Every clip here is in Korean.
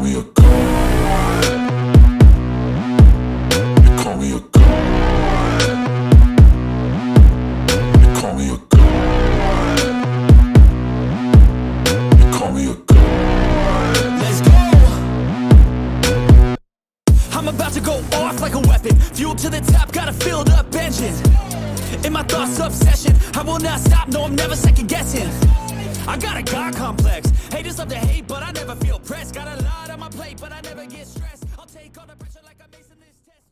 me a god. You call me a god. You call me a god. You call me a god. Let's go. I'm about to go off like a weapon. Fuel to the top, got a filled up engine. In my thoughts, obsession. I will not stop, no, I'm never second guessing. I got a God complex. Haters love to hate, but I never feel pressed. Got a lot on my plate, but I never get stressed. I'll take all the pressure like I'm acing this test.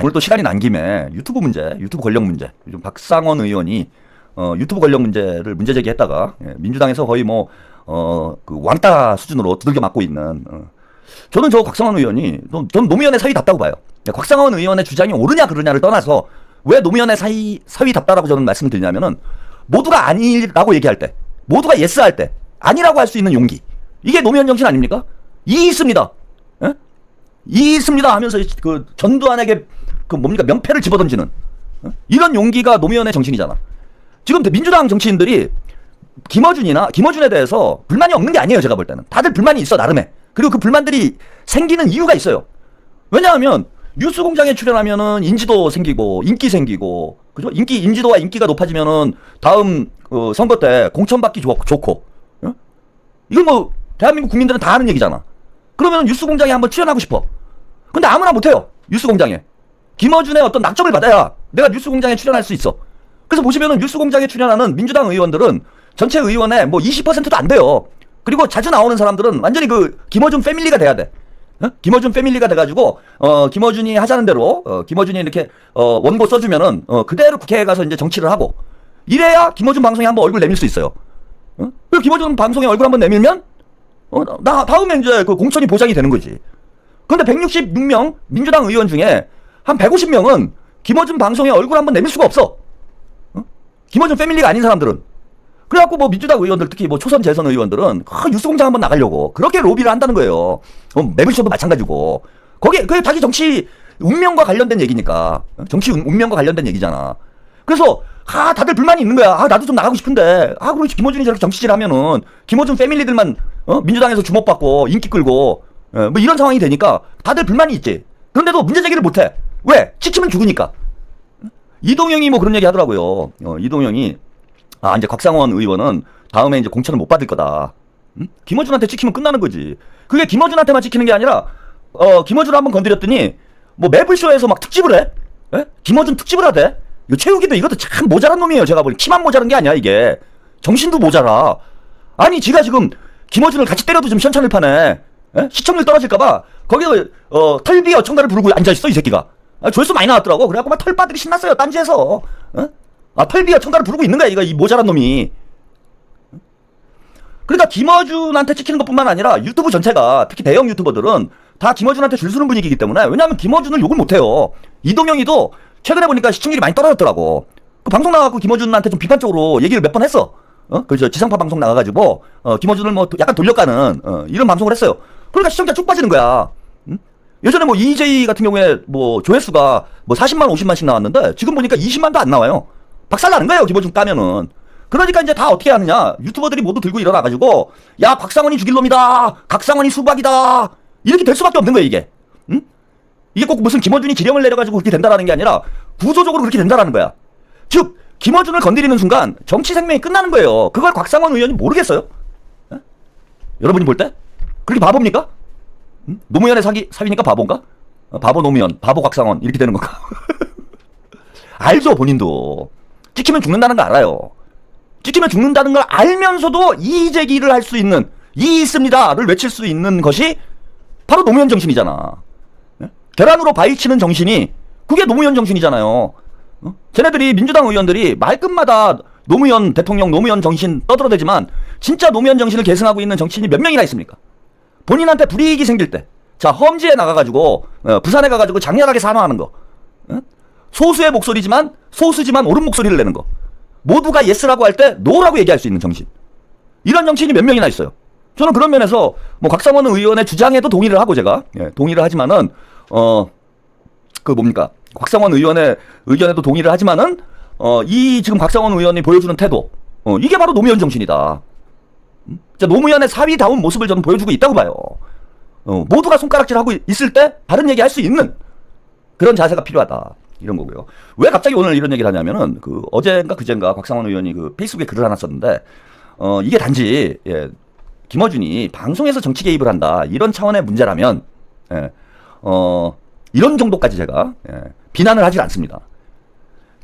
오늘 또 시간이 난 김에 유튜브 문제, 유튜브 권력 문제. 요즘 박상원 의원이 유튜브 권력 문제를 문제 제기했다가 민주당에서 거의 그 왕따 수준으로 두들겨 맞고 있는. 저는 저 곽상원 의원이 전 노무현의 사위답다고 봐요. 곽상원 의원의 주장이 옳으냐 그르냐를 떠나서 왜 노무현의 사위답다라고 저는 말씀을 드리냐면은 모두가 아니라고 얘기할 때, 모두가 예스 할 때 아니라고 할 수 있는 용기. 이게 노무현 정신 아닙니까? 이 있습니다. 예? 이 있습니다 하면서 그 전두환에게 그 뭡니까 명패를 집어던지는 이런 용기가 노무현의 정신이잖아. 지금 민주당 정치인들이 김어준에 대해서 불만이 없는 게 아니에요. 제가 볼 때는 다들 불만이 있어 나름에. 그리고 그 불만들이 생기는 이유가 있어요. 왜냐하면 뉴스공장에 출연하면은 인지도 생기고 인기 생기고 그죠? 인지도와 인기가 높아지면은 다음 선거 때 공천받기 좋고. 어? 이건 대한민국 국민들은 다 아는 얘기잖아. 그러면 뉴스공장에 한번 출연하고 싶어. 근데 아무나 못해요. 뉴스공장에. 김어준의 어떤 낙점을 받아야 내가 뉴스공장에 출연할 수 있어. 그래서 보시면은 뉴스공장에 출연하는 민주당 의원들은 전체 의원의 20%도 안 돼요. 그리고 자주 나오는 사람들은 완전히 그 김어준 패밀리가 돼야 돼. 김어준 패밀리가 돼가지고 김어준이 하자는 대로 김어준이 이렇게 원고 써주면은 그대로 국회에 가서 이제 정치를 하고 이래야 김어준 방송에 한번 얼굴 내밀 수 있어요. 그리고 김어준 방송에 얼굴 한번 내밀면 다음에 이제 그 공천이 보장이 되는 거지. 그런데 166명 민주당 의원 중에 한 150명은 김어준 방송에 얼굴 한번 내밀 수가 없어. 김어준 패밀리가 아닌 사람들은. 그래갖고 민주당 의원들 특히 초선 재선 의원들은 뉴스공장 한번 나가려고 그렇게 로비를 한다는 거예요. 매블쇼도 마찬가지고. 그게 자기 정치 운명과 관련된 얘기니까. 정치 운명과 관련된 얘기잖아. 그래서 다들 불만이 있는 거야. 나도 좀 나가고 싶은데 그럼 김어준이 저렇게 정치질 하면은 김어준 패밀리들만 민주당에서 주목받고 인기 끌고 이런 상황이 되니까 다들 불만이 있지. 그런데도 문제 제기를 못해. 왜? 찍히면 죽으니까. 이동영이 그런 얘기 하더라고요. 이동영이 이제 곽상원 의원은 다음에 이제 공천을 못 받을 거다. 김어준한테 찍히면 끝나는 거지. 그게 김어준한테만 찍히는 게 아니라 김어준을 한번 건드렸더니 매블쇼에서 막 특집을 해. 에? 김어준 특집을 하대. 이거 최욱이도 이것도 참 모자란 놈이에요. 제가 보니 키만 모자란 게 아니야 이게. 정신도 모자라. 아니 지가 지금 김어준을 같이 때려도 좀 시원찮을 판에 시청률 떨어질까봐 거기서 털비 어청가를 부르고 앉아있어 이 새끼가. 조회수 많이 나왔더라고. 그래갖고 막 털빠들이 신났어요 딴지에서. 털비 어청가를 부르고 있는 거야 이 모자란 놈이. 그러니까 김어준한테 찍히는 것뿐만 아니라 유튜브 전체가 특히 대형 유튜버들은 다 김어준한테 줄 서는 분위기이기 때문에. 왜냐하면 김어준을 욕을 못해요. 이동영이도 최근에 보니까 시청률이 많이 떨어졌더라고. 그 방송 나가고 김어준한테 좀 비판적으로 얘기를 몇 번 했어. 그 지상파 방송 나가가지고 김어준을 약간 돌려가는 이런 방송을 했어요. 그러니까 시청자 쭉 빠지는 거야. 예전에 EJ 같은 경우에 조회수가 40만 50만씩 나왔는데 지금 보니까 20만도 안 나와요. 박살나는 거예요 김어준 까면은. 그러니까 이제 다 어떻게 하느냐, 유튜버들이 모두 들고 일어나가지고 야 박상원이 죽일 놈이다, 각상원이 수박이다, 이렇게 될 수밖에 없는 거예요 이게. 이게 꼭 무슨 김어준이 지령을 내려가지고 그렇게 된다라는 게 아니라 구조적으로 그렇게 된다라는 거야. 즉 김어준을 건드리는 순간 정치 생명이 끝나는 거예요. 그걸 곽상원 의원이 모르겠어요? 여러분이 볼 때? 그렇게 바보입니까? 노무현의 사위니까 바보인가? 바보 노무현, 바보 곽상원 이렇게 되는 건가? 알죠 본인도. 찍히면 죽는다는 거 알아요. 찍히면 죽는다는 걸 알면서도 이의제기를 할 수 있는, 이의 있습니다를 외칠 수 있는 것이 바로 노무현 정신이잖아. 계란으로 바위치는 정신이 그게 노무현 정신이잖아요. 쟤네들이 민주당 의원들이 말끝마다 노무현 대통령, 노무현 정신 떠들어대지만 진짜 노무현 정신을 계승하고 있는 정치인이 몇 명이나 있습니까? 본인한테 불이익이 생길 때, 자 험지에 나가가지고 부산에 가가지고 장렬하게 사망하는 거, 소수의 목소리지만 소수지만 옳은 목소리를 내는 거, 모두가 예스라고 할 때 노라고 얘기할 수 있는 정신, 이런 정치인이 몇 명이나 있어요. 저는 그런 면에서 곽상원 의원의 주장에도 동의를 하고 제가 동의를 하지만은 곽상원 의원의 의견에도 동의를 하지만은 이 지금 곽상원 의원이 보여주는 태도, 이게 바로 노무현 정신이다. 노무현의 사위다운 모습을 저는 보여주고 있다고 봐요. 모두가 손가락질하고 있을 때 바른 얘기 할 수 있는 그런 자세가 필요하다. 이런 거고요. 왜 갑자기 오늘 이런 얘기를 하냐면은 그 어젠가 그젠가 곽상원 의원이 그 페이스북에 글을 하나 썼는데 이게 단지 김어준이 방송에서 정치 개입을 한다 이런 차원의 문제라면 이런 정도까지 제가 비난을 하질 않습니다.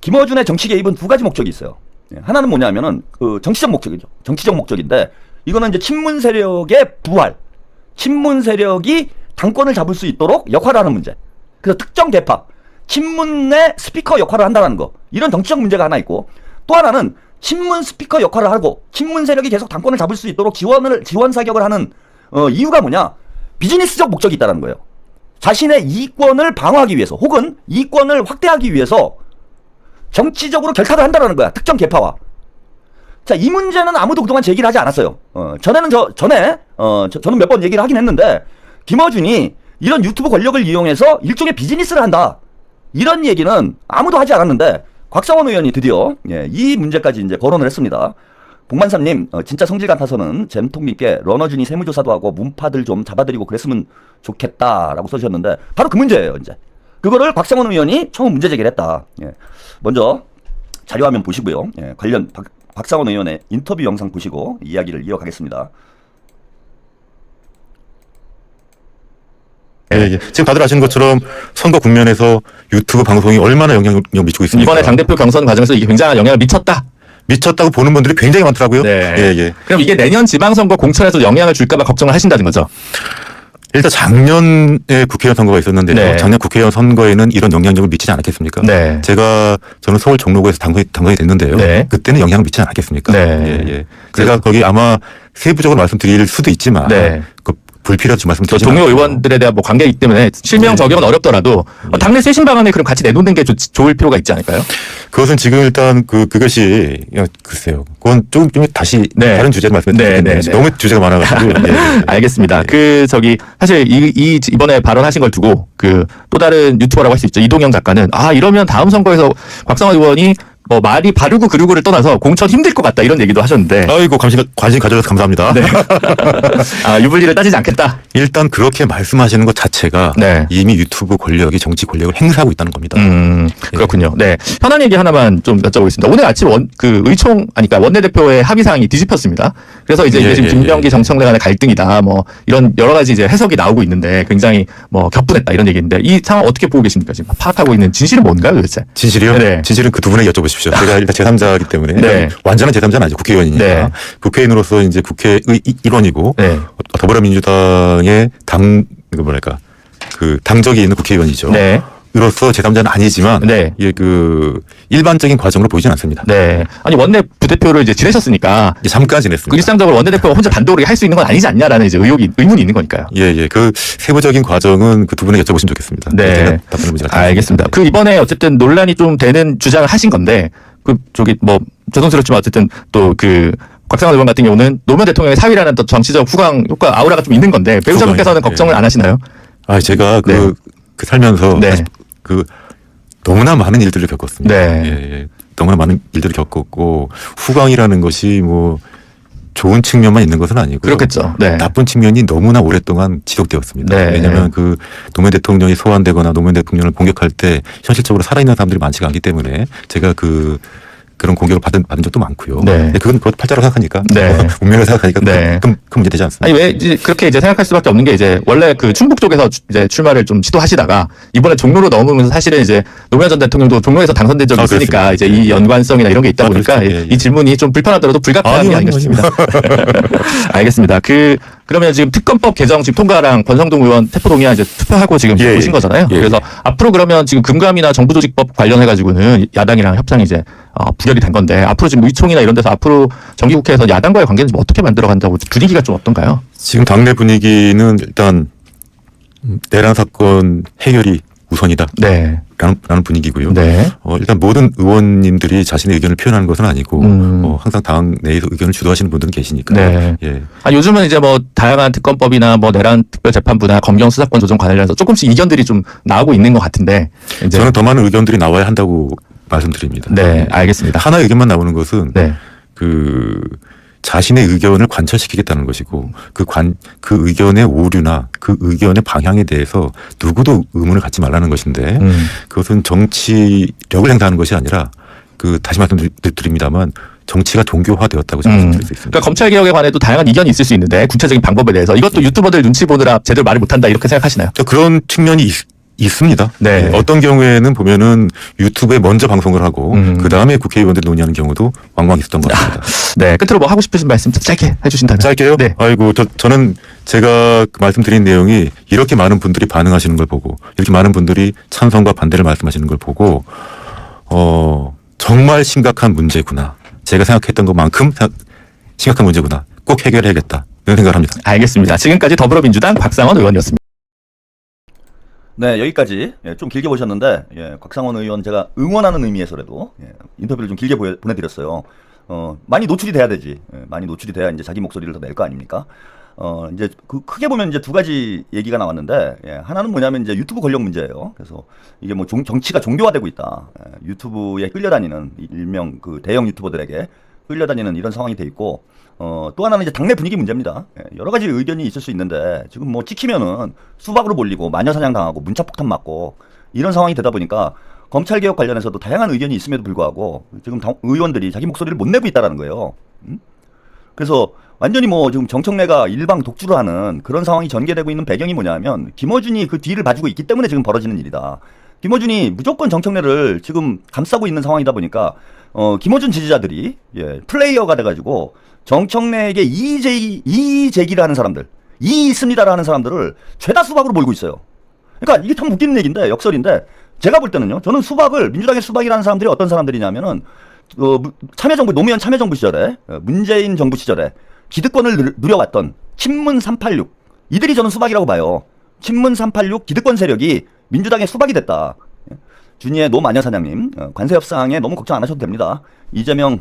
김어준의 정치 개입은 두 가지 목적이 있어요. 하나는 뭐냐면은 그 정치적 목적이죠. 정치적 목적인데 이거는 이제 친문 세력의 부활, 친문 세력이 당권을 잡을 수 있도록 역할을 하는 문제. 그래서 특정 계파, 친문의 스피커 역할을 한다는 거. 이런 정치적 문제가 하나 있고 또 하나는 친문 스피커 역할을 하고 친문 세력이 계속 당권을 잡을 수 있도록 지원 사격을 하는 이유가 뭐냐? 비즈니스적 목적이 있다는 거예요. 자신의 이익권을 방어하기 위해서 혹은 이익권을 확대하기 위해서 정치적으로 결탁을 한다는 거야. 특정 계파와. 자, 이 문제는 아무도 그동안 제기를 하지 않았어요. 저는 몇 번 얘기를 하긴 했는데 김어준이 이런 유튜브 권력을 이용해서 일종의 비즈니스를 한다. 이런 얘기는 아무도 하지 않았는데 곽상원 의원이 드디어 이 문제까지 이제 거론을 했습니다. 봉만삼님, 진짜 성질 같아서는 잼통님께 러너준이 세무조사도 하고 문파들 좀 잡아드리고 그랬으면 좋겠다라고 써주셨는데 바로 그 문제예요. 이제 그거를 곽상원 의원이 처음 문제 제기를 했다. 먼저 자료화면 보시고요. 관련 곽상원 의원의 인터뷰 영상 보시고 이야기를 이어가겠습니다. 예. 지금 다들 아시는 것처럼 선거 국면에서 유튜브 방송이 얼마나 영향을 미치고 있습니까? 이번에 당대표 경선 과정에서 이게 굉장한 영향을 미쳤다고 보는 분들이 굉장히 많더라고요. 네. 예. 그럼 이게 내년 지방선거 공천에서 영향을 줄까봐 걱정을 하신다는 거죠? 일단 작년에 국회의원 선거가 있었는데요. 네. 작년 국회의원 선거에는 이런 영향력을 미치지 않았겠습니까? 네. 저는 서울 종로구에서 당선이 됐는데요. 네. 그때는 영향을 미치지 않았겠습니까? 네. 예. 제가 거기 아마 세부적으로 말씀드릴 수도 있지만 네. 그 불필요하지 말씀드리지 동료 의원들에 대한 뭐 관계이기 때문에 실명 적용은 어렵더라도 당내 쇄신 방안에 그럼 같이 내놓는 게 좋을 필요가 있지 않을까요? 그것은 지금 일단 그것이 글쎄요. 그건 좀 다시 네. 다른 주제로 말씀드리겠는데 네. 너무 주제가 많아가지고. 예. 알겠습니다. 사실 이번에 발언하신 걸 두고 또 다른 유튜버라고 할 수 있죠. 이동영 작가는 이러면 다음 선거에서 곽상원 의원이 말이 바르고 그르고를 떠나서 공천 힘들 것 같다 이런 얘기도 하셨는데. 아이고 관심 가져줘서 감사합니다. 네. 유불리를 따지지 않겠다. 일단 그렇게 말씀하시는 것 자체가 네. 이미 유튜브 권력이 정치 권력을 행사하고 있다는 겁니다. 그렇군요. 네. 편한 얘기 하나만 좀 여쭤보겠습니다. 오늘 아침 그러니까 원내대표의 합의사항이 뒤집혔습니다. 그래서 이게 지금 김병기 정청래 간의 갈등이다. 이런 여러 가지 이제 해석이 나오고 있는데 굉장히 격분했다 이런 얘기인데 이 상황 어떻게 보고 계십니까? 지금 파악하고 있는 진실은 뭔가요, 도대체? 진실이요? 네. 진실은 그 두 분에게 여쭤보십시오. 제가 일단 제3자이기 때문에 네. 완전한 제3자는 아니죠. 국회의원이니까. 네. 국회의원으로서 이제 국회의 일원이고 네. 더불어민주당의 당적이 있는 국회의원이죠. 네. 으로서 제3자는 아니지만 네. 일반적인 과정으로 보이진 않습니다. 네. 아니 원내 부대표를 이제 지내셨으니까 이제 잠깐 지냈습니다. 일상적으로 원내대표가 혼자 단독으로 할 수 있는 건 아니지 않냐라는 이제 의문이 있는 거니까요. 예. 그 세부적인 과정은 그 두 분에게 여쭤보시면 좋겠습니다. 네. 제가 답변을 문제가 알겠습니다. 이번에 어쨌든 논란이 좀 되는 주장을 하신 건데 죄송스럽지만 어쨌든 곽상원 의원 같은 경우는 노무현 대통령의 사위라는 또 정치적 후광 효과 아우라가 좀 있는 건데 배우자분께서는 걱정을 안 하시나요? 제가 살면서 네. 너무나 많은 일들을 겪었습니다. 네. 예. 너무나 많은 일들을 겪었고 후광이라는 것이 좋은 측면만 있는 것은 아니고 그렇겠죠. 네. 나쁜 측면이 너무나 오랫동안 지속되었습니다. 네. 왜냐하면 노무현 대통령이 소환되거나 노무현 대통령을 공격할 때 현실적으로 살아있는 사람들이 많지가 않기 때문에 제가 그런 공격을 받은 적도 많고요. 네. 근데 그것 팔자로 생각하니까 네. 운명을 생각하니까 네. 큰 문제 되지 않습니다. 아니 왜 이제 그렇게 이제 생각할 수밖에 없는 게 이제 원래 충북 쪽에서 이제 출마를 좀 시도하시다가 이번에 종로로 넘으면서 사실은 이제 노무현 전 대통령도 종로에서 당선된 적이 있으니까 그렇습니다. 이제 이 연관성이나 이런 게 있다 보니까 그렇습니다. 이 질문이 좀 불편하더라도 불가피함이 아닌가 싶습니다. 알겠습니다. 그러면 지금 특검법 개정 지금 통과랑 권성동 의원 태포 동의안 이제 투표하고 지금 보신 거잖아요. 그래서 앞으로 그러면 지금 금감이나 정부조직법 관련해 가지고는 야당이랑 협상이 이제 부결이 된 건데 앞으로 지금 의총이나 이런 데서 앞으로 정기국회에서 야당과의 관계는 좀 어떻게 만들어 간다고 분위기가 좀 어떤가요? 지금 당내 분위기는 일단 내란 사건 해결이 우선이다. 네. 라는 분위기고요. 네. 일단 모든 의원님들이 자신의 의견을 표현하는 것은 아니고 항상 당 내에서 의견을 주도하시는 분들은 계시니까. 네. 예. 요즘은 이제 다양한 특검법이나 내란 특별재판부나 검경 수사권 조정 관련해서 조금씩 이견들이 좀 나오고 있는 것 같은데 이제 저는 더 많은 의견들이 나와야 한다고 말씀드립니다. 네, 알겠습니다. 하나의 의견만 나오는 것은 네. 자신의 의견을 관철시키겠다는 것이고 그 의견의 오류나 그 의견의 방향에 대해서 누구도 의문을 갖지 말라는 것인데 그것은 정치력을 행사하는 것이 아니라 다시 말씀드립니다만 정치가 종교화되었다고 말씀드릴 수 있습니다. 그러니까 검찰 개혁에 관해도 다양한 이견이 있을 수 있는데 구체적인 방법에 대해서 이것도 유튜버들 눈치 보느라 제대로 말을 못한다 이렇게 생각하시나요? 그런 측면이 있습니다. 네. 어떤 경우에는 보면은 유튜브에 먼저 방송을 하고 그 다음에 국회의원들이 논의하는 경우도 왕왕 있었던 것 같습니다. 네, 끝으로 뭐 하고 싶으신 말씀 짧게 해주신다면. 짧게요? 네. 아이고 저는 제가 말씀드린 내용이 이렇게 많은 분들이 반응하시는 걸 보고 이렇게 많은 분들이 찬성과 반대를 말씀하시는 걸 보고 정말 심각한 문제구나. 제가 생각했던 것만큼 심각한 문제구나. 꼭 해결해야겠다. 이런 생각을 합니다. 알겠습니다. 지금까지 더불어민주당 박상원 의원이었습니다. 네, 여기까지 좀 길게 보셨는데 곽상원 의원 제가 응원하는 의미에서라도 인터뷰를 좀 길게 보내드렸어요. 많이 노출이 돼야 되지. 많이 노출이 돼야 이제 자기 목소리를 더 낼 거 아닙니까? 이제 크게 보면 이제 두 가지 얘기가 나왔는데 하나는 뭐냐면 이제 유튜브 권력 문제예요. 그래서 이게 뭐 정치가 종교화되고 있다. 유튜브에 끌려다니는 일명 대형 유튜버들에게 끌려다니는 이런 상황이 돼 있고 또 하나는 이제 당내 분위기 문제입니다. 여러 가지 의견이 있을 수 있는데 지금 뭐 찍히면은 수박으로 몰리고 마녀사냥 당하고 문자폭탄 맞고 이런 상황이 되다 보니까 검찰 개혁 관련해서도 다양한 의견이 있음에도 불구하고 지금 의원들이 자기 목소리를 못 내고 있다라는 거예요. 그래서 완전히 뭐 지금 정청래가 일방 독주를 하는 그런 상황이 전개되고 있는 배경이 뭐냐면 김어준이 그 뒤를 봐주고 있기 때문에 지금 벌어지는 일이다. 김어준이 무조건 정청래를 지금 감싸고 있는 상황이다 보니까 김어준 지지자들이 플레이어가 돼가지고 정청래에게 이의 제기를 하는 사람들, 이의 있습니다라는 하는 사람들을 죄다 수박으로 몰고 있어요. 그러니까 이게 참 웃기는 얘기인데 역설인데 제가 볼 때는요. 저는 수박을 민주당의 수박이라는 사람들이 어떤 사람들이냐면은 참여정부 노무현 참여정부 시절에 문재인 정부 시절에 기득권을 누려왔던 친문 386 이들이 저는 수박이라고 봐요. 친문 386 기득권 세력이 민주당의 수박이 됐다. 준이의 노마녀사냥님 관세 협상에 너무 걱정 안 하셔도 됩니다. 이재명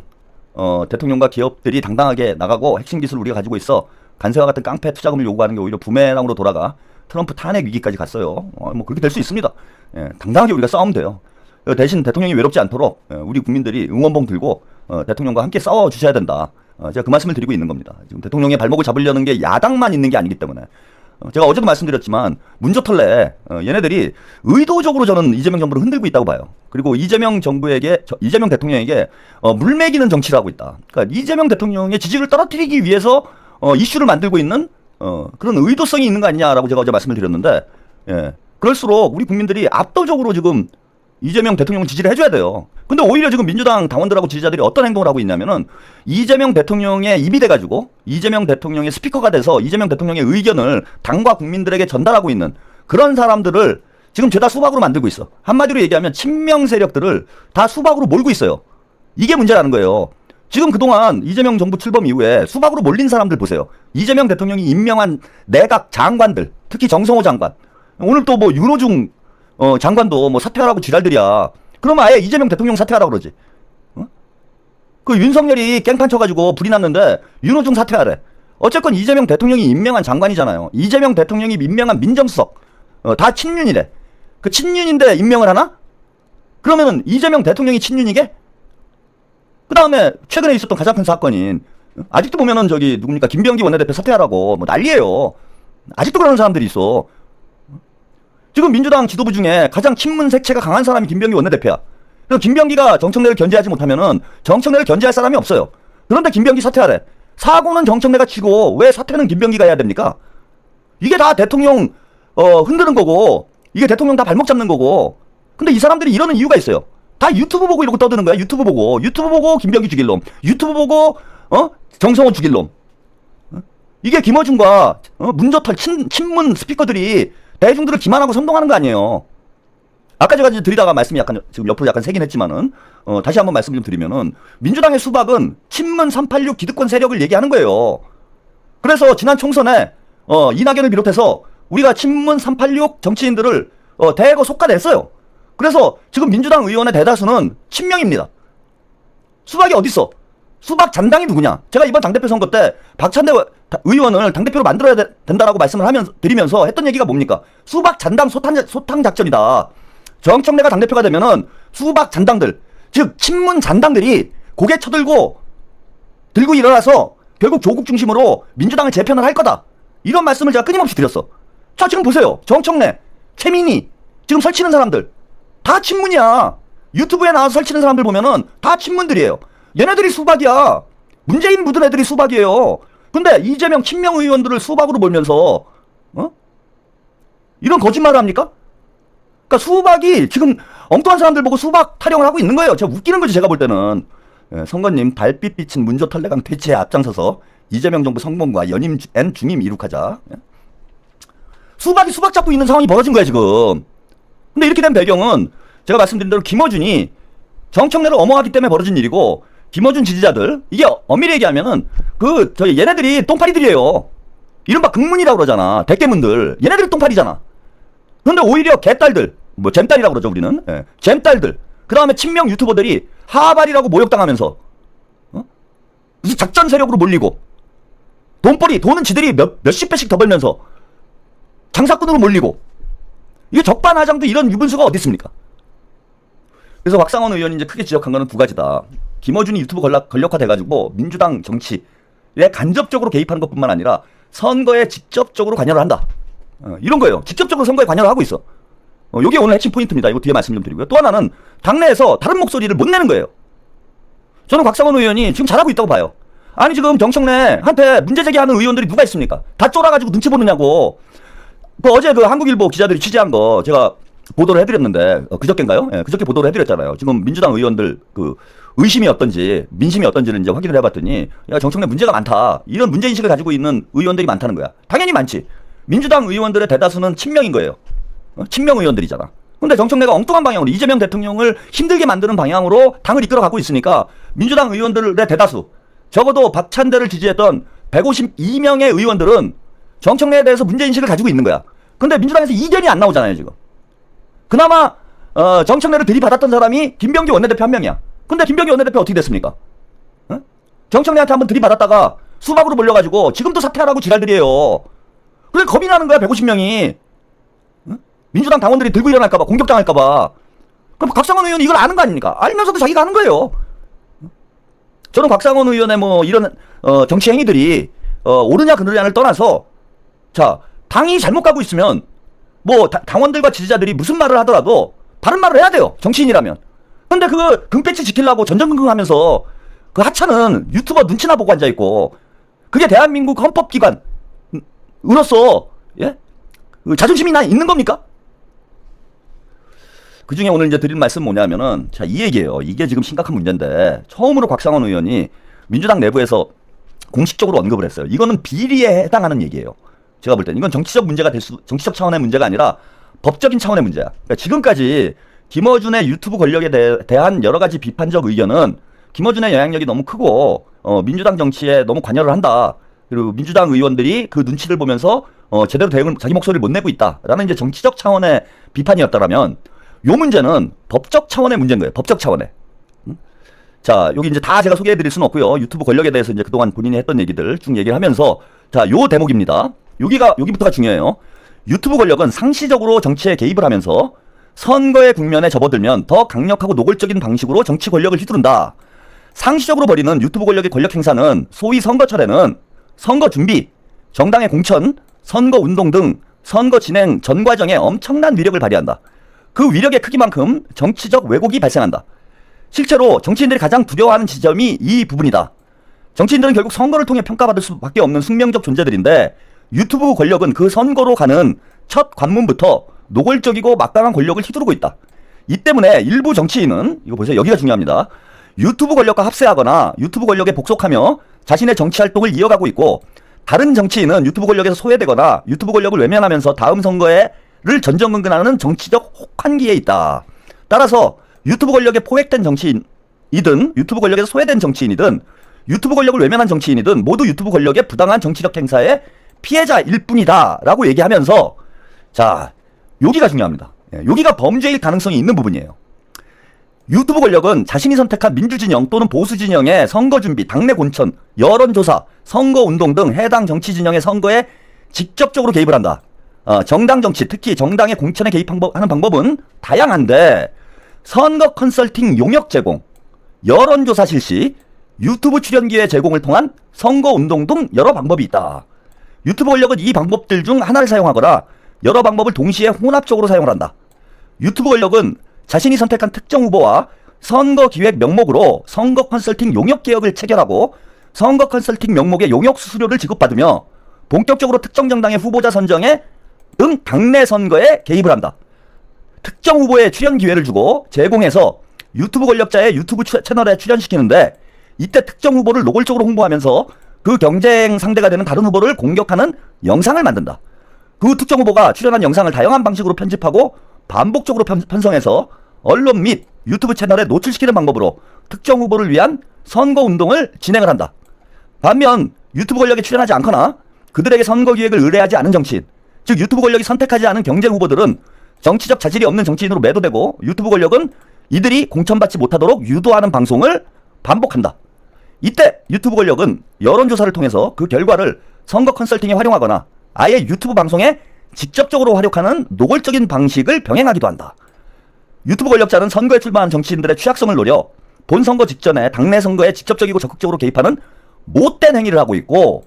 대통령과 기업들이 당당하게 나가고 핵심 기술을 우리가 가지고 있어 관세와 같은 깡패 투자금을 요구하는 게 오히려 부메랑으로 돌아가 트럼프 탄핵 위기까지 갔어요. 뭐 그렇게 될 수 있습니다. 당당하게 우리가 싸우면 돼요. 대신 대통령이 외롭지 않도록 우리 국민들이 응원봉 들고 대통령과 함께 싸워 주셔야 된다. 제가 그 말씀을 드리고 있는 겁니다. 지금 대통령의 발목을 잡으려는 게 야당만 있는 게 아니기 때문에 제가 어제도 말씀드렸지만 문조털래 얘네들이 의도적으로 저는 이재명 정부를 흔들고 있다고 봐요. 그리고 이재명 대통령에게 물매기는 정치를 하고 있다. 그러니까 이재명 대통령의 지지를 떨어뜨리기 위해서 이슈를 만들고 있는 그런 의도성이 있는 거 아니냐라고 제가 어제 말씀을 드렸는데 그럴수록 우리 국민들이 압도적으로 지금 이재명 대통령 지지를 해줘야 돼요. 근데 오히려 지금 민주당 당원들하고 지지자들이 어떤 행동을 하고 있냐면은 이재명 대통령의 입이 돼가지고 이재명 대통령의 스피커가 돼서 이재명 대통령의 의견을 당과 국민들에게 전달하고 있는 그런 사람들을 지금 죄다 수박으로 만들고 있어. 한마디로 얘기하면 친명 세력들을 다 수박으로 몰고 있어요. 이게 문제라는 거예요. 지금 그동안 이재명 정부 출범 이후에 수박으로 몰린 사람들 보세요. 이재명 대통령이 임명한 내각 장관들, 특히 정성호 장관. 오늘 또 뭐 윤호중 장관도 뭐 사퇴하라고 지랄들이야. 그러면 아예 이재명 대통령 사퇴하라고 그러지. 그 윤석열이 깽판 쳐가지고 불이 났는데 윤호중 사퇴하래. 어쨌건 이재명 대통령이 임명한 장관이잖아요. 이재명 대통령이 임명한 민정수석 다 친윤이래. 그 친윤인데 임명을 하나? 그러면은 이재명 대통령이 친윤이게? 그 다음에 최근에 있었던 가장 큰 사건인 아직도 보면은 저기 누굽니까 김병기 원내대표 사퇴하라고 뭐 난리예요. 아직도 그러는 사람들이 있어. 지금 민주당 지도부 중에 가장 친문 색채가 강한 사람이 김병기 원내대표야. 그래서 김병기가 정청래를 견제하지 못하면은 정청래를 견제할 사람이 없어요. 그런데 김병기 사퇴하래. 사고는 정청래가 치고 왜 사퇴는 김병기가 해야 됩니까? 이게 다 대통령 흔드는 거고 이게 대통령 다 발목 잡는 거고. 근데 이 사람들이 이러는 이유가 있어요. 다 유튜브 보고 이러고 떠드는 거야. 유튜브 보고 김병기 죽일 놈, 유튜브 보고 정성호 죽일 놈. 이게 김어준과 문조털 친문 스피커들이 대중들을 기만하고 선동하는 거 아니에요. 아까 제가 드리다가 말씀이 약간 지금 옆으로 약간 세긴 했지만은 다시 한번 말씀 좀 드리면은 민주당의 수박은 친문 386 기득권 세력을 얘기하는 거예요. 그래서 지난 총선에 이낙연을 비롯해서 우리가 친문 386 정치인들을 대거 속가냈어요. 그래서 지금 민주당 의원의 대다수는 친명입니다. 수박이 어딨어? 수박 잔당이 누구냐? 제가 이번 당대표 선거 때 박찬대 의원을 당대표로 만들어야 된다라고 말씀을 드리면서 했던 얘기가 뭡니까? 수박 잔당 소탕 작전이다. 정청래가 당대표가 되면은 수박 잔당들, 즉 친문 잔당들이 고개 쳐들고 들고 일어나서 결국 조국 중심으로 민주당을 재편을 할 거다. 이런 말씀을 제가 끊임없이 드렸어. 자, 지금 보세요. 정청래, 최민희, 지금 설치는 사람들 다 친문이야. 유튜브에 나와서 설치는 사람들 보면은 다 친문들이에요. 얘네들이 수박이야. 문재인 묻은 애들이 수박이에요. 근데 이재명 친명 의원들을 수박으로 몰면서 이런 거짓말을 합니까? 그러니까 수박이 지금 엉뚱한 사람들 보고 수박 타령을 하고 있는 거예요. 제가 웃기는 거지, 제가 볼 때는. 예, 선거님 달빛 비친 문조 털레강 퇴치에 앞장서서 이재명 정부 성공과 연임 N 중임 이룩하자. 예? 수박이 수박 잡고 있는 상황이 벌어진 거야 지금. 근데 이렇게 된 배경은 제가 말씀드린 대로 김어준이 정청래를 엄호하기 때문에 벌어진 일이고, 김어준 지지자들, 이게 엄밀히 얘기하면은 얘네들이 똥파리들이에요. 이른바 극문이라고 그러잖아. 대깨문들. 얘네들이 똥파리잖아. 근데 오히려 개딸들, 뭐 잼딸이라고 그러죠 우리는. 예. 잼딸들, 그 다음에 친명 유튜버들이 하발이라고 모욕당하면서 무슨 작전 세력으로 몰리고, 돈은 지들이 몇십 배씩 더 벌면서 장사꾼으로 몰리고, 이게 적반하장도 이런 유분수가 어디 있습니까? 그래서 곽상원 의원이 이제 크게 지적한 거는 두 가지다. 김어준이 유튜브 권력화 돼가지고 민주당 정치에 간접적으로 개입하는 것뿐만 아니라 선거에 직접적으로 관여를 한다. 이런 거예요. 직접적으로 선거에 관여를 하고 있어. 이게 오늘 핵심 포인트입니다. 이거 뒤에 말씀 좀 드리고요. 또 하나는 당내에서 다른 목소리를 못 내는 거예요. 저는 곽상원 의원이 지금 잘하고 있다고 봐요. 아니 지금 정청래한테 문제 제기하는 의원들이 누가 있습니까? 다 쫄아가지고 눈치 보느냐고. 어제 그 한국일보 기자들이 취재한 거 제가 보도를 해드렸는데, 그저께인가요? 예, 그저께 보도를 해드렸잖아요. 지금 민주당 의원들 그 의심이 어떤지, 민심이 어떤지를 이제 확인을 해봤더니, 야, 정청래 문제가 많다. 이런 문제인식을 가지고 있는 의원들이 많다는 거야. 당연히 많지. 민주당 의원들의 대다수는 친명인 거예요. 친명 의원들이잖아. 근데 정청래가 엉뚱한 방향으로 이재명 대통령을 힘들게 만드는 방향으로 당을 이끌어가고 있으니까 민주당 의원들의 대다수, 적어도 박찬대를 지지했던 152명의 의원들은 정청래에 대해서 문제인식을 가지고 있는 거야. 근데 민주당에서 이견이 안 나오잖아요 지금. 그나마 정청래를 들이받았던 사람이 김병기 원내대표 한 명이야. 근데 김병기 원내대표 어떻게 됐습니까? 정청래한테 한번 들이받았다가 수박으로 몰려가지고 지금도 사퇴하라고 지랄들이에요. 그래 겁이 나는 거야 150명이. 민주당 당원들이 들고 일어날까봐, 공격당할까봐. 그럼 곽상원 의원이 이걸 아는 거 아닙니까? 알면서도 자기가 하는 거예요. 저는 곽상원 의원의 뭐 이런 정치 행위들이 옳으냐 그르냐를 떠나서, 자, 당이 잘못 가고 있으면 뭐 당원들과 지지자들이 무슨 말을 하더라도 바른 말을 해야 돼요. 정치인이라면. 근데 그 금배치 지키려고 전전긍긍하면서 그 하찮은 유튜버 눈치나 보고 앉아있고, 그게 대한민국 헌법기관으로서 예? 그 자존심이나 있는 겁니까? 그 중에 오늘 이제 드릴 말씀 뭐냐면은, 자, 이 얘기예요. 이게 지금 심각한 문제인데, 처음으로 곽상원 의원이 민주당 내부에서 공식적으로 언급을 했어요. 이거는 비리에 해당하는 얘기예요. 제가 볼 때는 이건 정치적 차원의 문제가 아니라 법적인 차원의 문제야. 그러니까 지금까지 김어준의 유튜브 권력에 대한 여러 가지 비판적 의견은 김어준의 영향력이 너무 크고 민주당 정치에 너무 관여를 한다. 그리고 민주당 의원들이 그 눈치를 보면서 제대로 대응을, 자기 목소리를 못 내고 있다라는 이제 정치적 차원의 비판이었다라면, 요 문제는 법적 차원의 문제인 거예요. 법적 차원의. 자, 여기 이제 다 제가 소개해드릴 수는 없고요. 유튜브 권력에 대해서 이제 그동안 본인이 했던 얘기들 쭉 얘기를 하면서, 자, 요 대목입니다. 여기부터가 중요해요. 유튜브 권력은 상시적으로 정치에 개입을 하면서 선거의 국면에 접어들면 더 강력하고 노골적인 방식으로 정치 권력을 휘두른다. 상시적으로 벌이는 유튜브 권력의 권력 행사는 소위 선거철에는 선거 준비, 정당의 공천, 선거 운동 등 선거 진행 전 과정에 엄청난 위력을 발휘한다. 그 위력의 크기만큼 정치적 왜곡이 발생한다. 실제로 정치인들이 가장 두려워하는 지점이 이 부분이다. 정치인들은 결국 선거를 통해 평가받을 수밖에 없는 숙명적 존재들인데, 유튜브 권력은 그 선거로 가는 첫 관문부터 노골적이고 막강한 권력을 휘두르고 있다. 이 때문에 일부 정치인은, 이거 보세요, 여기가 중요합니다. 유튜브 권력과 합세하거나 유튜브 권력에 복속하며 자신의 정치 활동을 이어가고 있고, 다른 정치인은 유튜브 권력에서 소외되거나 유튜브 권력을 외면하면서 다음 선거를 전전긍긍하는 정치적 혹한기에 있다. 따라서 유튜브 권력에 포획된 정치인이든 유튜브 권력에서 소외된 정치인이든 유튜브 권력을 외면한 정치인이든 모두 유튜브 권력의 부당한 정치적 행사의 피해자일 뿐이다 라고 얘기하면서, 자, 여기가 중요합니다. 여기가 범죄일 가능성이 있는 부분이에요. 유튜브 권력은 자신이 선택한 민주진영 또는 보수진영의 선거준비, 당내 공천, 여론조사, 선거운동 등 해당 정치진영의 선거에 직접적으로 개입을 한다. 정당 정치, 특히 정당의 공천에 개입하는 방법은 다양한데, 선거 컨설팅 용역 제공, 여론조사 실시, 유튜브 출연 기회 제공을 통한 선거운동 등 여러 방법이 있다. 유튜브 권력은 이 방법들 중 하나를 사용하거나 여러 방법을 동시에 혼합적으로 사용을 한다. 유튜브 권력은 자신이 선택한 특정 후보와 선거기획 명목으로 선거 컨설팅 용역 계약을 체결하고 선거 컨설팅 명목의 용역 수수료를 지급받으며 본격적으로 특정 정당의 후보자 선정에 등 당내 선거에 개입을 한다. 특정 후보에 출연 기회를 주고 제공해서 유튜브 권력자의 유튜브 채널에 출연시키는데 이때 특정 후보를 노골적으로 홍보하면서 그 경쟁 상대가 되는 다른 후보를 공격하는 영상을 만든다. 그 특정 후보가 출연한 영상을 다양한 방식으로 편집하고 반복적으로 편성해서 언론 및 유튜브 채널에 노출시키는 방법으로 특정 후보를 위한 선거운동을 진행을 한다. 반면 유튜브 권력에 출연하지 않거나 그들에게 선거 기획을 의뢰하지 않은 정치인, 즉 유튜브 권력이 선택하지 않은 경쟁 후보들은 정치적 자질이 없는 정치인으로 매도되고 유튜브 권력은 이들이 공천받지 못하도록 유도하는 방송을 반복한다. 이때 유튜브 권력은 여론조사를 통해서 그 결과를 선거 컨설팅에 활용하거나 아예 유튜브 방송에 직접적으로 활용하는 노골적인 방식을 병행하기도 한다. 유튜브 권력자는 선거에 출마한 정치인들의 취약성을 노려 본 선거 직전에 당내 선거에 직접적이고 적극적으로 개입하는 못된 행위를 하고 있고,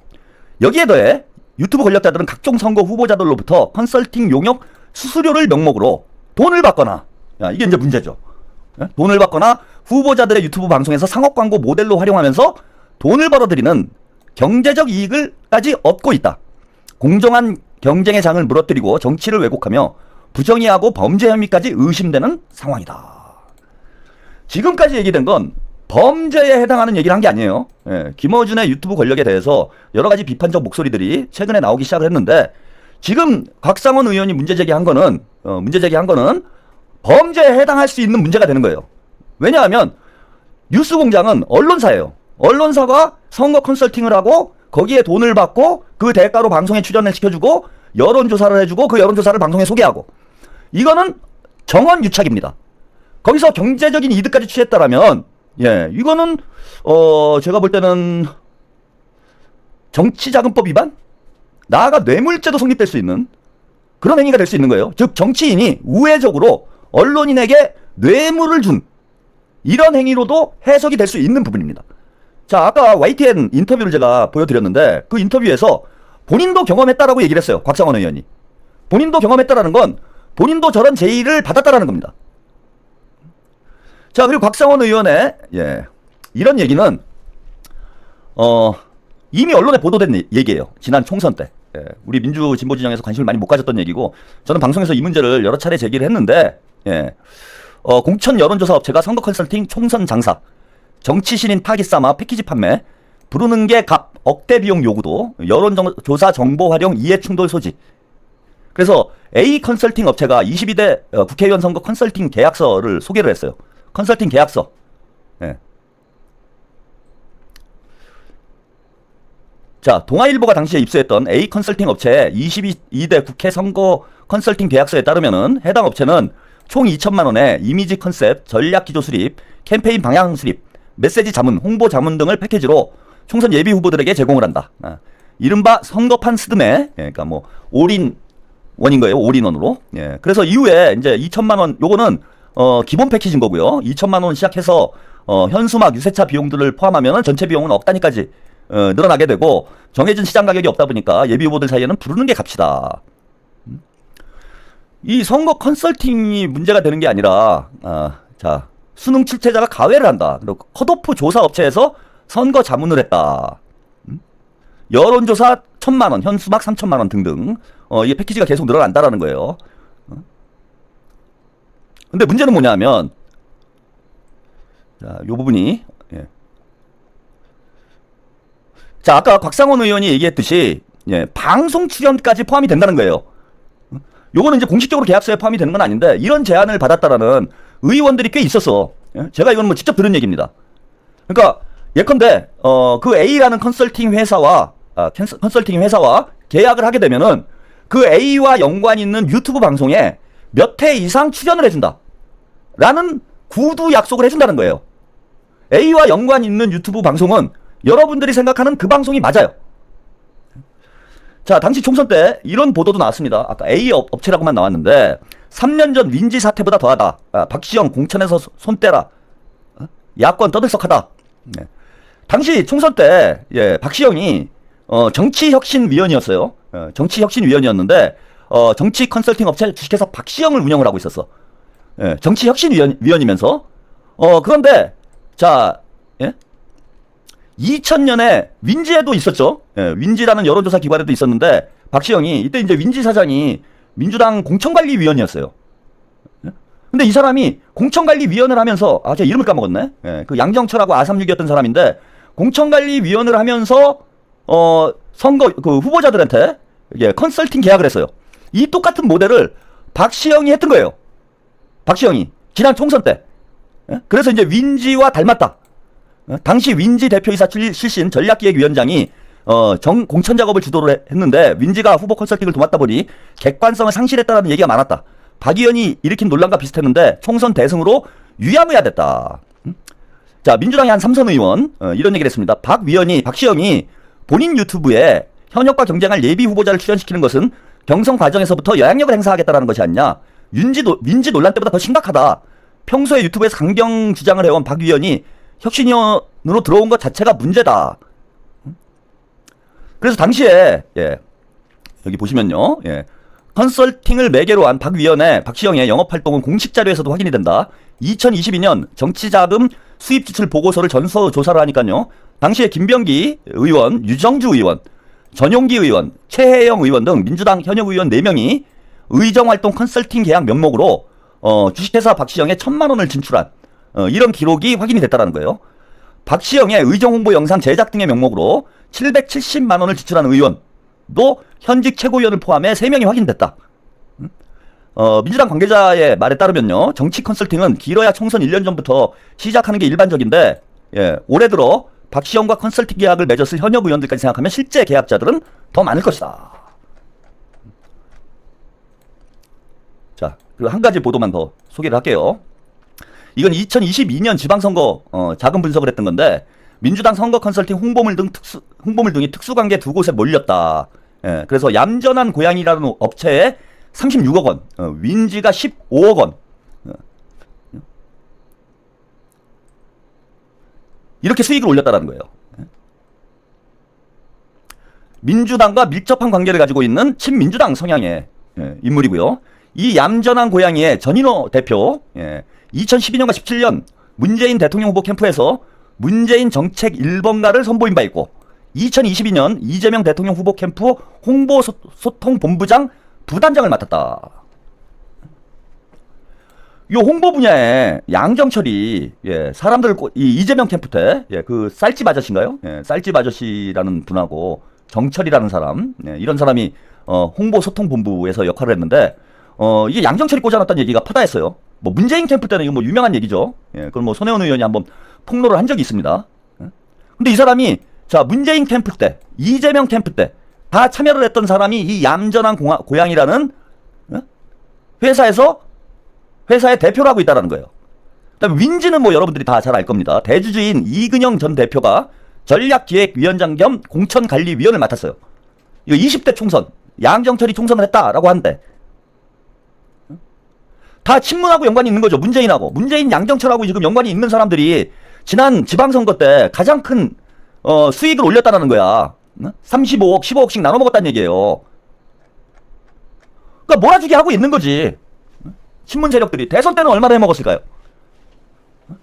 여기에 더해 유튜브 권력자들은 각종 선거 후보자들로부터 컨설팅 용역 수수료를 명목으로 돈을 받거나, 이게 이제 문제죠. 돈을 받거나 후보자들의 유튜브 방송에서 상업 광고 모델로 활용하면서 돈을 벌어들이는 경제적 이익을까지 얻고 있다. 공정한 경쟁의 장을 무너뜨리고 정치를 왜곡하며 부정의하고 범죄 혐의까지 의심되는 상황이다. 지금까지 얘기된 건 범죄에 해당하는 얘기를 한 게 아니에요. 김어준의 유튜브 권력에 대해서 여러 가지 비판적 목소리들이 최근에 나오기 시작을 했는데, 지금 곽상원 의원이 문제 제기한 거는 범죄에 해당할 수 있는 문제가 되는 거예요. 왜냐하면 뉴스공장은 언론사예요. 언론사가 선거 컨설팅을 하고 거기에 돈을 받고 그 대가로 방송에 출연을 시켜주고 여론조사를 해주고 그 여론조사를 방송에 소개하고, 이거는 정원유착입니다. 거기서 경제적인 이득까지 취했다라면 이거는 제가 볼 때는 정치자금법 위반? 나아가 뇌물죄도 성립될 수 있는 그런 행위가 될 수 있는 거예요. 즉 정치인이 우회적으로 언론인에게 뇌물을 준 이런 행위로도 해석이 될 수 있는 부분입니다. 자, 아까 YTN 인터뷰를 제가 보여드렸는데 그 인터뷰에서 본인도 경험했다라고 얘기를 했어요. 곽상원 의원이. 본인도 경험했다라는 건 본인도 저런 제의를 받았다라는 겁니다. 자, 그리고 곽상원 의원의 이런 얘기는 이미 언론에 보도된 얘기예요. 지난 총선 때. 우리 민주진보진영에서 관심을 많이 못 가졌던 얘기고, 저는 방송에서 이 문제를 여러 차례 제기를 했는데, 공천 여론조사 업체가 선거 컨설팅 총선 장사, 정치 신인 타깃 삼아 패키지 판매, 부르는 게 값, 억대 비용 요구도, 여론조사 정보 활용 이해 충돌 소지. 그래서 A 컨설팅 업체가 22대 국회의원 선거 컨설팅 계약서를 소개를 했어요. 컨설팅 계약서. 자, 동아일보가 당시에 입수했던 A 컨설팅 업체의 22대 국회 선거 컨설팅 계약서에 따르면은 해당 업체는 총 2천만 원에 이미지 컨셉, 전략 기조 수립, 캠페인 방향 수립, 메시지 자문, 홍보 자문 등을 패키지로 총선 예비 후보들에게 제공을 한다. 이른바 선거판 스드메, 그러니까 뭐 올인원인 거예요. 올인원으로. 그래서 이후에 이제 2천만 원, 요거는 기본 패키지인 거고요. 2천만 원 시작해서 현수막, 유세차 비용들을 포함하면 전체 비용은 억 단위까지 늘어나게 되고, 정해진 시장 가격이 없다 보니까 예비 후보들 사이에는 부르는 게 값이다. 이 선거 컨설팅이 문제가 되는 게 아니라, 자, 수능 출제자가 가외를 한다. 그리고 컷오프 조사 업체에서 선거 자문을 했다. 여론조사 1,000만 원, 현수막 3,000만 원 등등. 이게 패키지가 계속 늘어난다라는 거예요. 근데 문제는 뭐냐면, 자, 요 부분이, 자, 아까 곽상원 의원이 얘기했듯이, 방송 출연까지 포함이 된다는 거예요. 요거는 이제 공식적으로 계약서에 포함이 되는 건 아닌데, 이런 제안을 받았다라는 의원들이 꽤 있었어. 제가 이건 뭐 직접 들은 얘기입니다. 그러니까, 예컨대, 그 A라는 컨설팅 회사와 계약을 하게 되면은, 그 A와 연관 있는 유튜브 방송에 몇 회 이상 출연을 해준다. 라는 구두 약속을 해준다는 거예요. A와 연관 있는 유튜브 방송은 여러분들이 생각하는 그 방송이 맞아요. 자, 당시 총선 때 이런 보도도 나왔습니다. 아까 A 업체라고만 나왔는데 3년 전 윈지 사태보다 더하다. 박시영 공천에서 손 떼라. 야권 떠들썩하다. 당시 총선 때 박시영이 정치혁신위원이었어요. 정치혁신위원이었는데 정치 컨설팅 업체 주식회사 박시영을 운영을 하고 있었어. 정치혁신위원이면서 그런데 자 2000년에 윈지에도 있었죠. 윈지라는 여론조사 기관에도 있었는데 박시영이 이때 이제 윈지 사장이 민주당 공천관리위원이었어요. 근데 이 사람이 공천관리위원을 하면서 제가 이름을 까먹었네. 그 양정철하고 아삼육이었던 사람인데 공천관리위원을 하면서 선거 그 후보자들한테 컨설팅 계약을 했어요. 이 똑같은 모델을 박시영이 했던 거예요. 박시영이 지난 총선 때. 그래서 이제 윈지와 닮았다. 당시 윈지 대표이사 출신 전략기획위원장이 공천 작업을 주도를 했는데 윈지가 후보 컨설팅을 도맡다 보니 객관성을 상실했다는 얘기가 많았다. 박 의원이 일으킨 논란과 비슷했는데 총선 대승으로 유야무야됐다. 자, 민주당의 한 삼선 의원 이런 얘기를 했습니다. 박시영이 본인 유튜브에 현역과 경쟁할 예비 후보자를 출연시키는 것은 경선 과정에서부터 영향력을 행사하겠다는 것이 아니냐. 윈지 논란 때보다 더 심각하다. 평소에 유튜브에서 강경 주장을 해온 박 의원이 혁신위원으로 들어온 것 자체가 문제다. 그래서 당시에 여기 보시면요. 컨설팅을 매개로 한 박 위원의 박시영의 영업활동은 공식 자료에서도 확인이 된다. 2022년 정치자금 수입 지출 보고서를 전서 조사를 하니까요. 당시에 김병기 의원, 유정주 의원, 전용기 의원, 최혜영 의원 등 민주당 현역 의원 4명이 의정활동 컨설팅 계약 명목으로 주식회사 박시영에 1,000만 원을 진출한 이런 기록이 확인이 됐다는 거예요. 박시영의 의정홍보 영상 제작 등의 명목으로 770만 원을 지출한 의원도 현직 최고위원을 포함해 3명이 확인됐다. 민주당 관계자의 말에 따르면요. 정치 컨설팅은 길어야 총선 1년 전부터 시작하는 게 일반적인데 올해 들어 박시영과 컨설팅 계약을 맺었을 현역 의원들까지 생각하면 실제 계약자들은 더 많을 것이다. 자, 그리고 한 가지 보도만 더 소개를 할게요. 이건 2022년 지방선거 자금 분석을 했던 건데 민주당 선거 컨설팅 홍보물 등이 특수관계 두 곳에 몰렸다. 그래서 얌전한 고양이라는 업체에 36억 원, 윈지가 15억 원. 이렇게 수익을 올렸다는 거예요. 민주당과 밀접한 관계를 가지고 있는 친민주당 성향의 인물이고요. 이 얌전한 고양이의 전인호 대표, 2012년과 17년 문재인 대통령 후보 캠프에서 문재인 정책 1번가를 선보인 바 있고 2022년 이재명 대통령 후보 캠프 홍보소통본부장 부단장을 맡았다. 요 홍보 분야에 양정철이 사람들 이재명 캠프 때 그 쌀집 아저씨인가요? 쌀집 아저씨라는 분하고 정철이라는 사람 이런 사람이 홍보소통본부에서 역할을 했는데 이게 양정철이 꽂아놨다는 얘기가 퍼다했어요. 뭐 문재인 캠프 때는 이거 뭐 유명한 얘기죠. 그걸 뭐 손혜원 의원이 한번 폭로를 한 적이 있습니다. 근데 이 사람이 자 문재인 캠프 때, 이재명 캠프 때 다 참여를 했던 사람이 이 얌전한 고양이라는 회사의 대표를 하고 있다는 거예요. 그다음에 윈지는 뭐 여러분들이 다 잘 알 겁니다. 대주주인 이근영 전 대표가 전략기획위원장 겸 공천관리위원을 맡았어요. 이거 20대 총선, 양정철이 총선을 했다라고 하는데 다 친문하고 연관이 있는 거죠. 문재인 양정철하고 지금 연관이 있는 사람들이 지난 지방선거 때 가장 큰 수익을 올렸다는 거야. 35억, 15억씩 나눠 먹었다는 얘기예요. 그러니까 몰아주기 하고 있는 거지. 친문 세력들이 대선 때는 얼마나 해먹었을까요?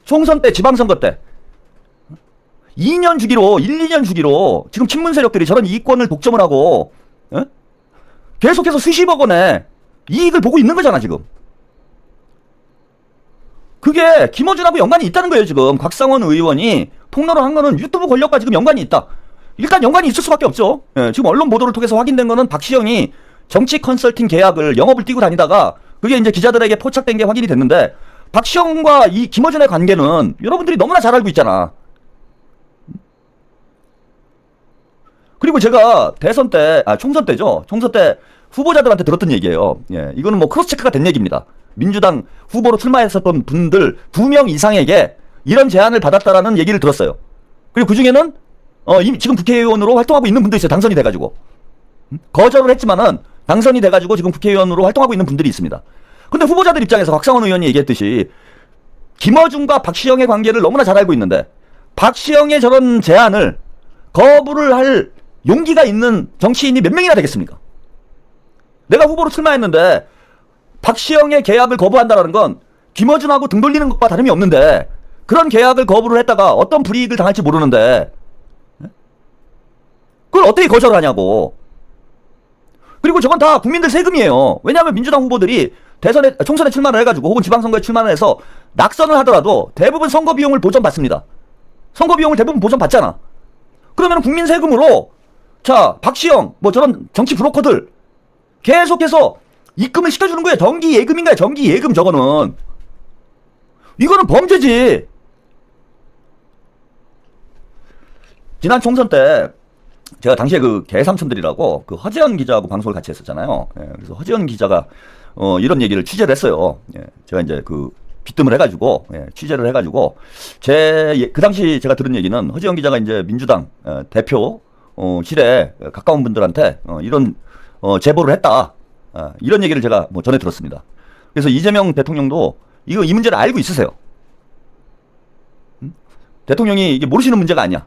총선 때, 지방선거 때 2년 주기로 2년 주기로 지금 친문 세력들이 저런 이권을 독점을 하고 계속해서 수십억 원의 이익을 보고 있는 거잖아 지금. 그게 김어준하고 연관이 있다는 거예요 지금. 곽상원 의원이 폭로를 한 거는 유튜브 권력과 지금 연관이 있다. 일단 연관이 있을 수밖에 없죠. 지금 언론 보도를 통해서 확인된 거는 박시영이 정치 컨설팅 계약을 영업을 띄고 다니다가 그게 이제 기자들에게 포착된 게 확인이 됐는데 박시영과 이 김어준의 관계는 여러분들이 너무나 잘 알고 있잖아. 그리고 제가 대선 때, 총선 때죠. 총선 때 후보자들한테 들었던 얘기예요. 이거는 뭐 크로스 체크가 된 얘기입니다. 민주당 후보로 출마했었던 분들 2명 이상에게 이런 제안을 받았다라는 얘기를 들었어요. 그리고 그 중에는 지금 국회의원으로 활동하고 있는 분도 있어요. 당선이 돼가지고 거절을 했지만은 당선이 돼가지고 지금 국회의원으로 활동하고 있는 분들이 있습니다. 근데 후보자들 입장에서 곽상원 의원이 얘기했듯이 김어준과 박시영의 관계를 너무나 잘 알고 있는데 박시영의 저런 제안을 거부를 할 용기가 있는 정치인이 몇 명이나 되겠습니까? 내가 후보로 출마했는데 박시영의 계약을 거부한다는 건 김어준하고 등 돌리는 것과 다름이 없는데 그런 계약을 거부를 했다가 어떤 불이익을 당할지 모르는데 그걸 어떻게 거절하냐고. 그리고 저건 다 국민들 세금이에요. 왜냐하면 민주당 후보들이 총선에 출마를 해가지고 혹은 지방선거에 출마를 해서 낙선을 하더라도 대부분 선거 비용을 보전받습니다. 선거 비용을 대부분 보전받잖아. 그러면 국민 세금으로 자 박시영 뭐 저런 정치 브로커들 계속해서 입금을 시켜주는 거예요. 정기 예금인가요? 정기 예금 저거는. 이거는 범죄지. 지난 총선 때 제가 당시에 그 개삼촌들이라고 그 허재현 기자하고 방송을 같이 했었잖아요. 예, 그래서 허재현 기자가 이런 얘기를 취재를 했어요. 예, 제가 이제 그 빗뜸을 해가지고 취재를 해가지고 그 당시 제가 들은 얘기는 허재현 기자가 이제 민주당 대표 실에 가까운 분들한테 이런 제보를 했다. 이런 얘기를 제가 뭐 전해 들었습니다. 그래서 이재명 대통령도 이 문제를 알고 있으세요. 대통령이 이게 모르시는 문제가 아니야.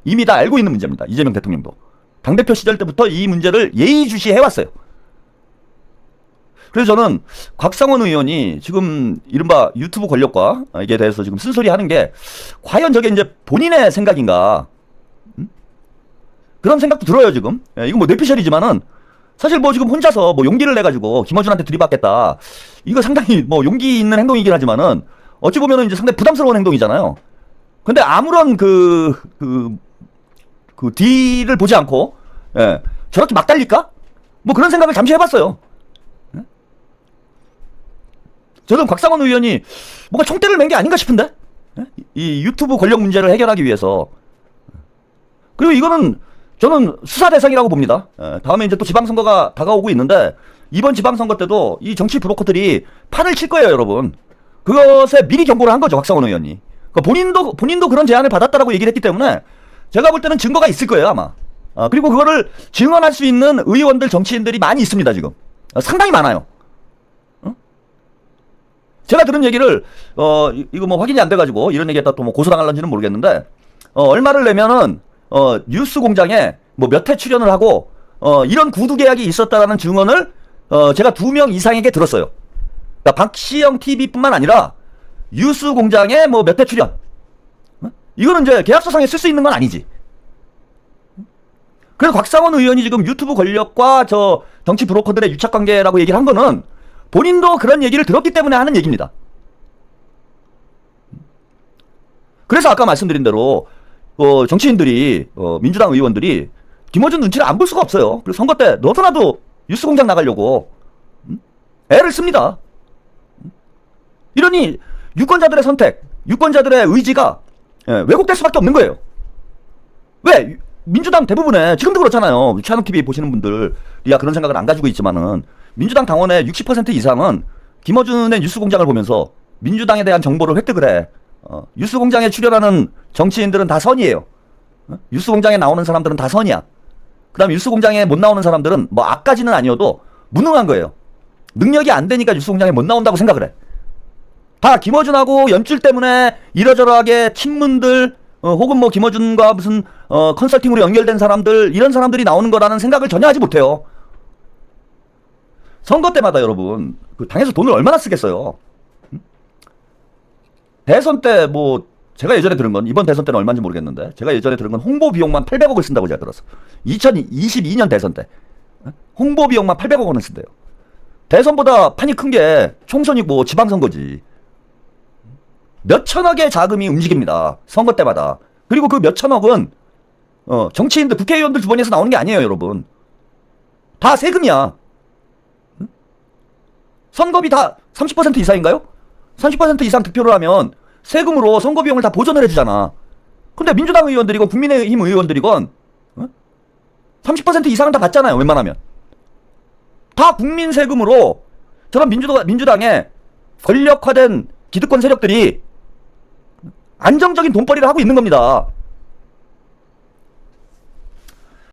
이미 다 알고 있는 문제입니다. 이재명 대통령도. 당대표 시절 때부터 이 문제를 예의주시 해왔어요. 그래서 저는 곽상원 의원이 지금 이른바 유튜브 권력과 이게 대해서 지금 쓴소리 하는 게 과연 저게 이제 본인의 생각인가. 그런 생각도 들어요, 지금. 이건 뭐 뇌피셜이지만은 사실 뭐 지금 혼자서 뭐 용기를 내가지고 김어준한테 들이받겠다. 이거 상당히 뭐 용기 있는 행동이긴 하지만은 어찌 보면은 이제 상당히 부담스러운 행동이잖아요. 근데 아무런 딜을 보지 않고, 저렇게 막 달릴까? 뭐 그런 생각을 잠시 해봤어요. 저는 곽상원 의원이 뭔가 총대를 맨 게 아닌가 싶은데? 이 유튜브 권력 문제를 해결하기 위해서. 그리고 이거는 저는 수사 대상이라고 봅니다. 다음에 이제 또 지방선거가 다가오고 있는데, 이번 지방선거 때도 이 정치 브로커들이 판을 칠 거예요, 여러분. 그것에 미리 경고를 한 거죠, 곽상원 의원이. 그러니까 본인도 그런 제안을 받았다라고 얘기를 했기 때문에, 제가 볼 때는 증거가 있을 거예요, 아마. 그리고 그거를 증언할 수 있는 의원들, 정치인들이 많이 있습니다, 지금. 상당히 많아요. 제가 들은 얘기를, 이거 뭐 확인이 안 돼가지고, 이런 얘기했다 또 뭐 고소당할런지는 모르겠는데, 얼마를 내면은, 뉴스 공장에 뭐 몇 회 출연을 하고, 이런 구두 계약이 있었다라는 증언을, 제가 2명 이상에게 들었어요. 그러니까 박시영 TV뿐만 아니라, 뉴스 공장에 뭐 몇 회 출연. 이거는 이제 계약서상에 쓸 수 있는 건 아니지. 그래서 곽상원 의원이 지금 유튜브 권력과 저 정치 브로커들의 유착관계라고 얘기를 한 거는 본인도 그런 얘기를 들었기 때문에 하는 얘기입니다. 그래서 아까 말씀드린 대로 정치인들이 민주당 의원들이 김어준 눈치를 안 볼 수가 없어요. 그래서 선거 때 너도나도 뉴스 공장 나가려고 애를 씁니다. 이러니 유권자들의 선택, 유권자들의 의지가 왜곡될 수밖에 없는 거예요. 왜? 민주당 대부분의, 지금도 그렇잖아요. 차은우TV 보시는 분들이야 그런 생각을 안 가지고 있지만은, 민주당 당원의 60% 이상은 김어준의 뉴스공장을 보면서 민주당에 대한 정보를 획득을 해. 뉴스공장에 출연하는 정치인들은 다 선이에요. 뉴스공장에 나오는 사람들은 다 선이야. 그 다음에 뉴스공장에 못 나오는 사람들은 뭐 악까지는 아니어도 무능한 거예요. 능력이 안 되니까 뉴스공장에 못 나온다고 생각을 해. 다 김어준하고 연줄 때문에 이러저러하게 친문들, 혹은 뭐 김어준과 무슨 컨설팅으로 연결된 사람들, 이런 사람들이 나오는 거라는 생각을 전혀 하지 못해요. 선거 때마다 여러분 그 당에서 돈을 얼마나 쓰겠어요. 대선 때 뭐 제가 예전에 들은 건, 이번 대선 때는 얼마인지 모르겠는데, 제가 예전에 들은 건 홍보 비용만 800억을 쓴다고 제가 들었어. 2022년 대선 때 홍보 비용만 800억 원을 쓴대요. 대선보다 판이 큰 게 총선이고 지방선거지. 몇천억의 자금이 움직입니다, 선거 때마다. 그리고 그 몇천억은 정치인들, 국회의원들 주머니에서 나오는 게 아니에요, 여러분. 다 세금이야. 선거비 다 30% 이상인가요? 30% 이상 득표를 하면 세금으로 선거 비용을 다 보전을 해주잖아. 근데 민주당 의원들이건 국민의힘 의원들이건 30% 이상은 다 받잖아요, 웬만하면. 다 국민 세금으로 저런 민주당의 권력화된 기득권 세력들이 안정적인 돈벌이를 하고 있는 겁니다.